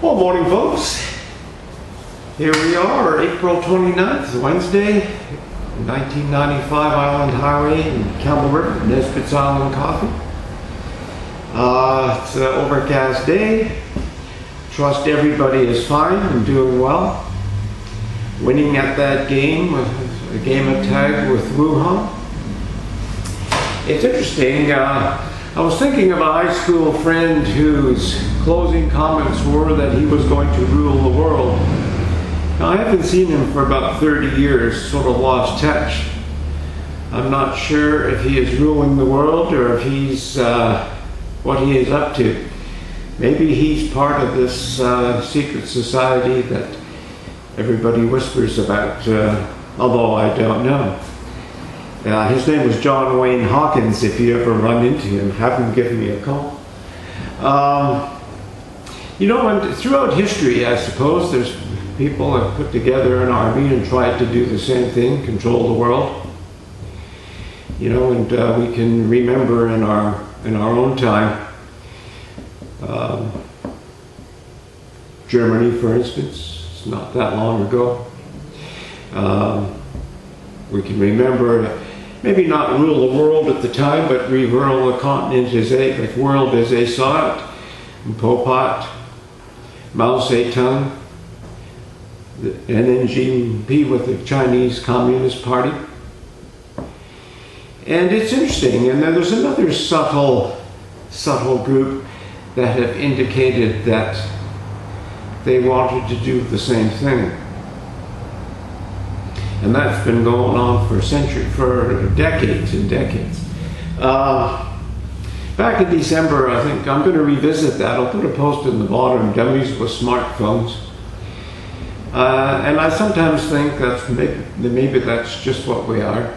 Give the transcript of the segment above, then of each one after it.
Well, morning folks. Here we are, April 29th, Wednesday, 1995 Island Highway in Campbell River, Nesbitt's Island Coffee. It's an overcast day. Trust everybody is fine and doing well. Winning at that game, a game of tag with Wuhan. It's interesting, I was thinking of a high school friend whose closing comments were that he was going to rule the world. Now, I haven't seen him for about 30 years, sort of lost touch. I'm not sure if he is ruling the world or if he's what he is up to. Maybe he's part of this secret society that everybody whispers about, although I don't know. His name was John Wayne Hawkins. If you ever run into him, have him give me a call. Throughout history, I suppose, there's people have put together an army and tried to do the same thing, control the world. And we can remember in our own time, Germany, for instance, it's not that long ago. We can remember, maybe not rule the world at the time, but rule the continent world as they saw it. Pol Pot, Mao Zedong, the NNGP with the Chinese Communist Party. And it's interesting, and then there's another subtle group that have indicated that they wanted to do the same thing. And that's been going on for decades and decades. Back in December, I think I'm going to revisit that. I'll put a post in the bottom, Dummies with smartphones. And I sometimes think that maybe that's just what we are.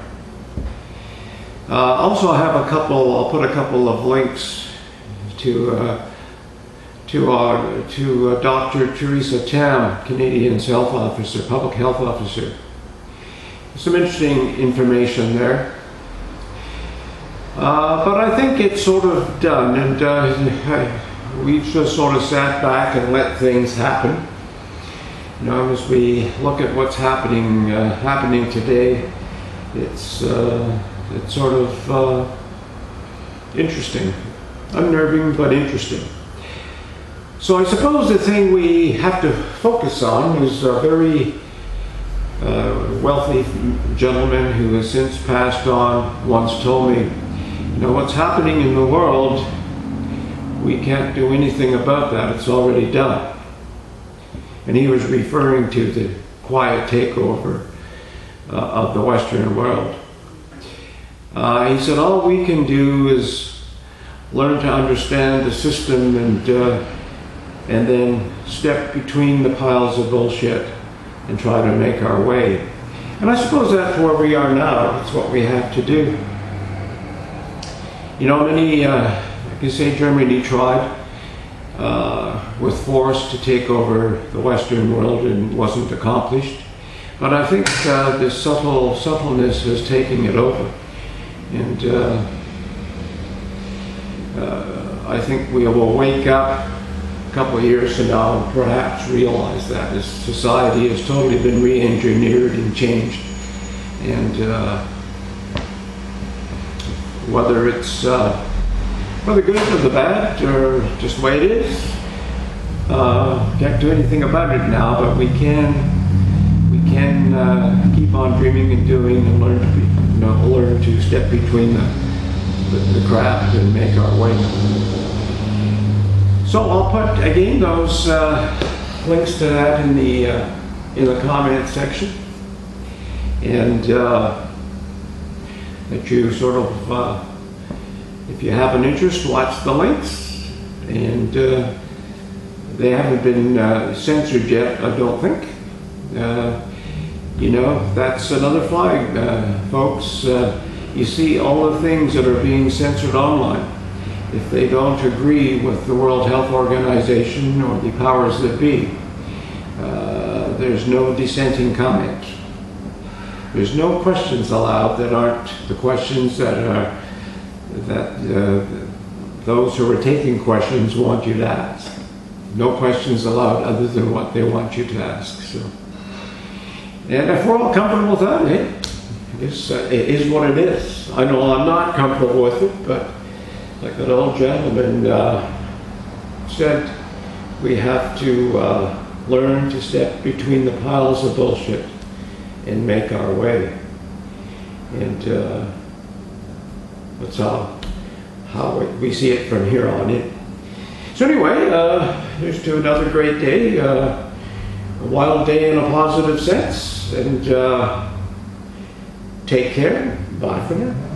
Also, I'll put a couple of links to Dr. Teresa Tam, Canadian public health officer. Some interesting information there. But I think it's sort of done, and we've just sort of sat back and let things happen. As we look at what's happening today, it's sort of interesting, unnerving but interesting. So I suppose the thing we have to focus on is a very wealthy gentleman who has since passed on once told me, what's happening in the world, we can't do anything about that, it's already done. And he was referring to the quiet takeover of the Western world. He said, all we can do is learn to understand the system and then step between the piles of bullshit and try to make our way. And I suppose that's where we are now. That's what we have to do. Germany tried with force to take over the Western world and wasn't accomplished. But I think this subtleness is taking it over. And I think we will wake up a couple of years from now and perhaps realize that this society has totally been re-engineered and changed. And whether it's for the good or the bad or just the way it is, can't do anything about it now, but we can keep on dreaming and doing and learn to step between the crap and make our way. So I'll put again those links to that in the comment section, and that you sort of, if you have an interest, watch the links. And they haven't been censored yet, I don't think. That's another flag, folks. You see all the things that are being censored online. If they don't agree with the World Health Organization or the powers that be, there's no dissenting comment. There's no questions allowed that aren't the questions that those who are taking questions want you to ask. no questions allowed other than what they want you to ask. So, and if we're all comfortable with that, hey, I guess it is what it is. I know I'm not comfortable with it, but like that old gentleman said, we have to learn to step between the piles of bullshit and make our way. And that's how we see it from here on in. So anyway, here's to another great day, a wild day in a positive sense, and take care. Bye for now.